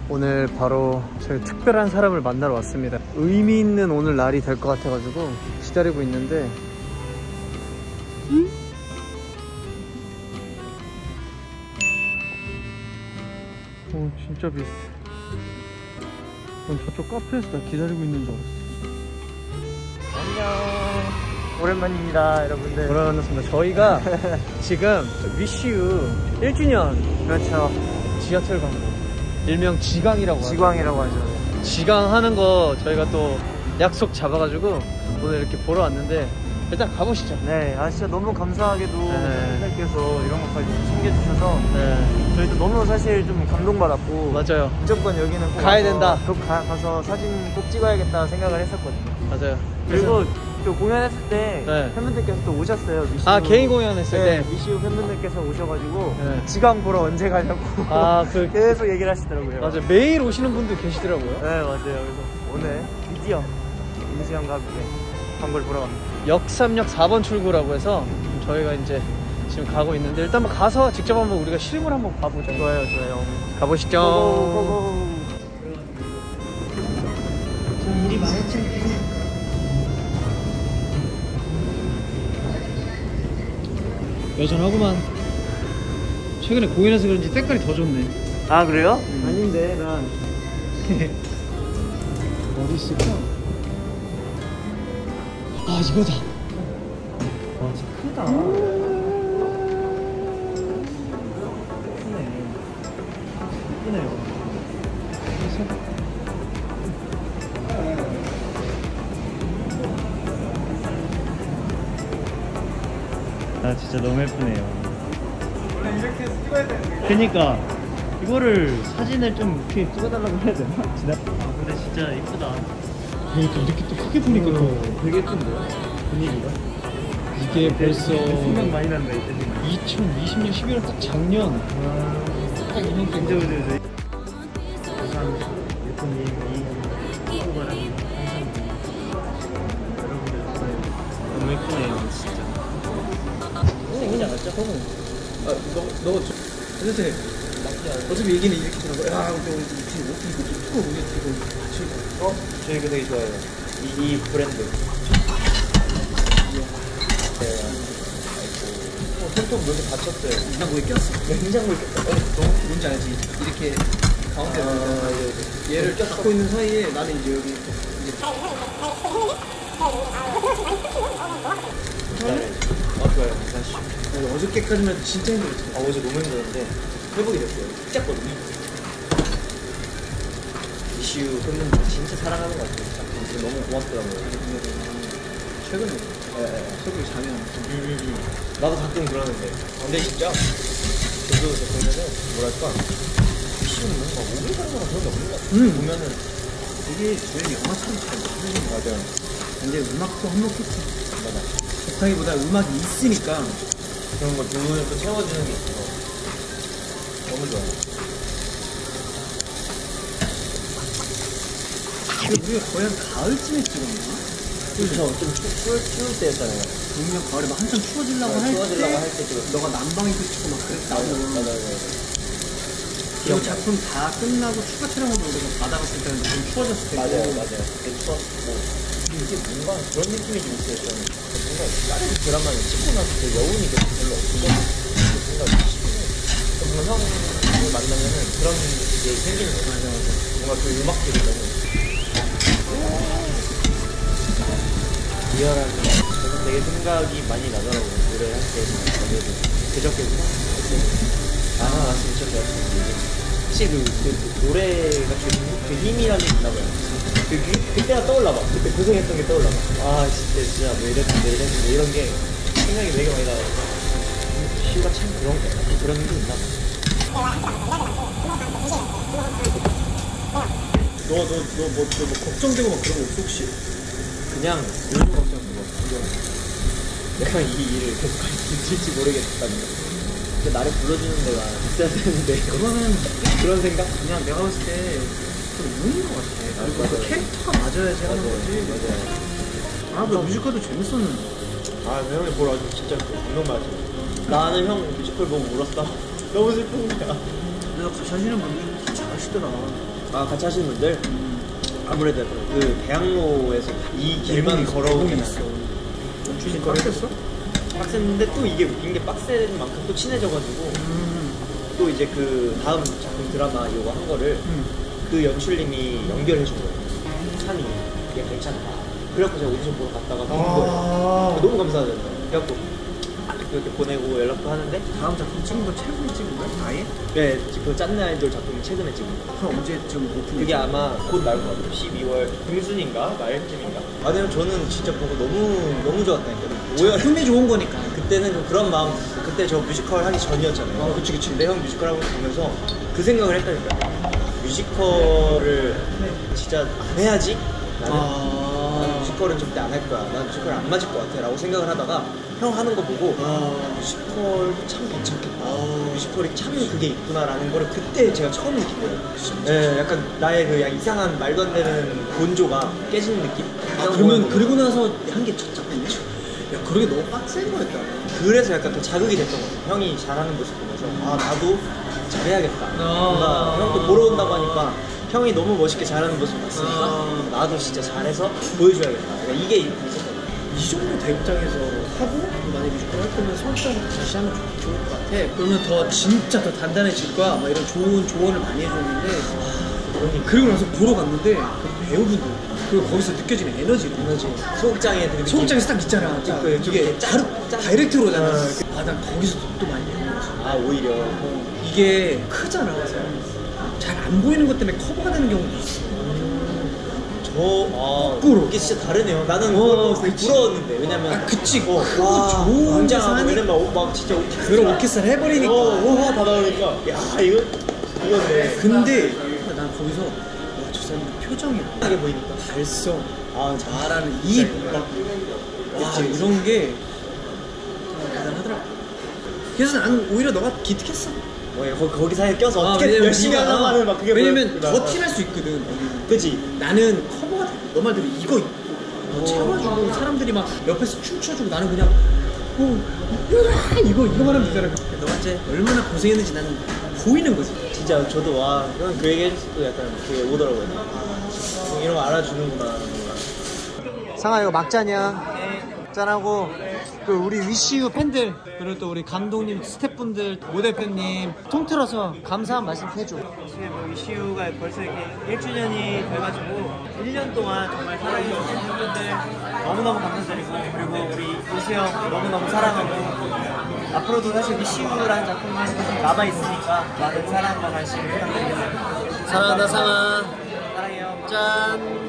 오늘 바로 저희 특별한 사람을 만나러 왔습니다. 의미 있는 오늘 날이 될 것 같아가지고 기다리고 있는데 진짜 비슷해. 난 저쪽 카페에서 나 기다리고 있는 줄 알았어. 안녕, 오랜만입니다 여러분들. 오랜만이었습니다. 저희가 지금 위시유 1주년 그렇죠. 지하철 광고, 일명 지광이라고 하죠. 지광이라고 하죠. 지광 하는 거 저희가 또 약속 잡아가지고 오늘 이렇게 보러 왔는데 일단 가보시죠. 네, 진짜 너무 감사하게도 팬분들께서 이런 것까지 챙겨주셔서 저희도 너무 사실 좀 감동받았고, 맞아요. 무조건 여기는 꼭 가야 된다. 꼭 가서 사진 꼭 찍어야겠다 생각을 했었거든요. 맞아요. 그리고 또 공연했을 때 팬분들께서 또 오셨어요. 미시우, 개인 공연했을 때 미시우 팬분들께서 오셔가지고 지광 보러 언제 가냐고 계속 얘기를 하시더라고요. 맞아요. 매일 오시는 분들 계시더라고요. 네, 맞아요. 그래서 오늘 드디어 임수영과 함께 광고를 보러 갑니다. 역삼역 4번 출구라고 해서 저희가 이제 지금 가고 있는데 일단 한번 가서 직접 한번 우리가 실물 한번 봐보죠. 좋아요, 좋아요. 가보시죠. 고고고고. 좀 일이 많았죠. 여전하구만. 최근에 공연해서 그런지 때깔이 더 좋네. 아, 그래요? 아닌데 난 어디 있을까? 아, 이거다. 와, 진짜 크다. 크네요. 아, 진짜 너무 예쁘네요. 그냥 이렇게 해서 찍어야 되는데. 그니까 이거를 사진을 좀 이렇게 찍어달라고 해야 되나? 근데 진짜 예쁘다. 그러니까 이렇게 또 크게 보니까 되게 예쁜데요? 분위기가? 이게 벌써 생각 많이 난다 이때 생각. 2020년 11월 딱 작년 딱 2년 때. 그죠. 감사합니다. 예쁜 이 후보랑 항상 여러분들 너무 예쁘네요 진짜. 생기지 않았죠? 너 도대체 어차피 얘기는 이렇게 들어가. 야, 이거 어? 저 이거 되게 좋아해요. 이 브랜드. 손톱 몇 개 다쳤어요. 냉장고에 꼈어. 냉장고에 꼈어. 뭔지 알지? 이렇게 가운데 얘를 껴갖고 있는 사이에 나는 이제 여기 이제 좋아요. 사실 어저께까지만 해도 진짜 힘들었어. 어제 너무 힘들었는데 회복이 됐어요. 찢었거든요. 이슈 팬분들 진짜 사랑하는 것 같아요. 진짜 너무 고맙더라고요. 최근에 속이 자면 나도 가끔 그러는데. 근데 진짜 저도 보면은 뭐랄까 이슈는 뭔가 오글거리거나 그런 게 없는 것 같아요. 보면은 이게 저희 영화처럼 잘 만드는 거 맞아요. 근데 음악도 한몫했어. 맞아. 좋다기보다 음악이 있으니까 그런 걸 부분을 또 채워주는 게 있어서 너무 좋아요. 우리가 거의 한 가을쯤에 찍었나? 그렇죠. 좀 추울 때였잖아요. 분명 가을에 막 한참 추워지려고 할 때 찍었어. 너가 난방 입고 싶고 막 그랬다고. 맞아요. 그 작품 다 끝나고 추가 촬영으로 우리가 바다 갔을 때는 좀 추워졌을 때고. 맞아요. 되게 추웠고. 이게 뭔가 그런 느낌이 좀 있어요. 저는 뭔가 다른 드라마는 찍고 나서 그 여운이 별로 없거든요. 뭔가 형을 만나면은 그런 게 생기는 거죠. 맞아. 뭔가 그 음악들이 너무 리얼하게 저는 되게 생각이 많이 나더라고요. 노래할 때 아무래도 그저께구나 나왔으면 진짜 좋았을 텐데 혹시 그 노래가 그 힘이라는 게 있나 봐요. 그때가 떠올라봐. 그때 고생했던 게 떠올라봐. 아 진짜 뭐 이랬는데 이런 게 생각이 되게 많이 나더라고요. 시우가 참 그런 게 있나 봐. 너 걱정되고 막 그런 거 없어 혹시? 그냥 요즘 걱정인 거. 내가 이 일을 계속 할 수 있을지 모르겠다는 거. 근데 나를 불러주는 데가 있어야 되는데 그거는 그런 생각? 그냥 내가 봤을 때 운인 것 같아. 그리고 그 캐릭터가 맞아야지 하는 거지. 맞아요. 그 뮤지컬도 재밌었는데. 형이 보러 와서 진짜 감동받았어. 나는 형 뮤지컬 보고 울었다. 너무 슬픈 거야. 내가 같이 하시는 분들 진짜 잘하시더라. 아 같이 하시는 분들 아무래도 그 대학로에서 이 길만 걸어오긴 있어. 연출님 빡셌어? 빡셌는데 또 이게 웃긴 게 빡센 만큼 또 친해져가지고 또 이제 그 다음 작품 드라마 이거 한 거를 그 연출님이 연결해준 거예요. 찬이 이게 괜찮다. 그래갖고 제가 오디션 보러 갔다가 본 거예요. 너무 감사하잖아요. 그래갖고 이렇게 보내고 연락도 하는데 다음 작품 찍은 거 최근에 찍은 거야? 아예? 네, 그 짠내 아이돌 작품을 최근에 찍은 거예요. 그럼 언제쯤 오픈? 그게 아마 곧 나올 것 같아요. 12월 중순인가 말쯤인가. 아니면 저는 진짜 보고 너무 좋았다니까요. 작품이 좋은 거니까. 그때는 좀 그런 마음. 그때 저 뮤지컬 하기 전이었잖아요. 그치. 근데 형 뮤지컬 하고 보면서 그 생각을 했다니까요. 뮤지컬을 진짜 안 해야지. 나는 뮤지컬은 절대 안 할 거야. 난 뮤지컬 안 맞을 것 같아. 라고 생각을 하다가 형 하는 거 보고 뮤지컬도 참 괜찮겠다. 뮤지컬이 참 그게 있구나라는 거를 그때 제가 처음 느낀 거예요. 네, 약간 나의 그 이상한 말도 안 되는 곤조가 깨지는 느낌? 그러면 그리고 나서 한 게 첫 작품이야? 야, 그러게 너무 빡센 거였다. 그래서 약간 더 자극이 됐던 것 같아요. 형이 잘하는 모습 보면서 아 나도 잘해야겠다. 뭔가 형도 보러 온다고 하니까 형이 너무 멋있게 잘하는 모습 봤으니까 나도 진짜 잘해서 보여줘야겠다. 그러니까 이게 있었거든요. 이 정도 대극장에서 하고 만약에 뮤지컬 할 거면 성적으로 다시 하면 좋을 것 같아. 그러면 더 진짜 더 단단해질 거야. 막 이런 좋은 조언을 많이 해줬는데 그리고 나서 보러 갔는데 그 배우분들 그리고 거기서 느껴지는 에너지 소극장에 그 소극장에서 딱 있잖아. 이게 바로 다이렉트로잖아. 난 거기서 또 많이 배웠어. 아 오히려 이게 크잖아. 잘 안 보이는 것 때문에 커버가 되는 경우도 있어. 거꾸로 이게 진짜 다르네요. 나는 되게 부러웠는데 왜냐면 그치. 크고 좋은 데서 하는 왜냐면 막 진짜 그런 오케스트라 해버리니까 호화 다 나오니까 야 이건데 근데 난 거기서 와, 저 사람 표정이 하게 보이니까 발성 아 말하는 입 와, 이런 게 대단하더라. 그래서 나는 오히려 너가 기특했어. 거기 사이에 껴서 어떻게 열심히 하려고 하는 막 그게 왜냐면 더 티날 수 있거든. 그치? 나는 커버가 돼. 너 말대로 이거 채워주고 사람들이 막 옆에서 춤춰주고 나는 그냥 이거만 하면 되잖아. 너가 이제 얼마나 고생했는지 나는 보이는 거지. 진짜 저도 와 그 얘기 해줬을 때 약간 그게 오더라고요. 이런 거 알아주는구나. 상아 이거 막잔이야. 짠하고 그 우리 위시유 팬들 그리고 또 우리 감독님, 스태프분들, 모델팬님 통틀어서 감사한 말씀 해줘. 위시유가 벌써 이렇게 1주년이 돼가지고 1년 동안 정말 사랑해주신 팬분들 너무너무 감사드리고 그리고 우리 우수 형 너무너무 사랑하고 앞으로도 사실 위시유라는 작품은 계속 남아있으니까 많은 사랑과 관심 부탁드리겠습니다. 사랑한다 상아. 사랑해요. 짠.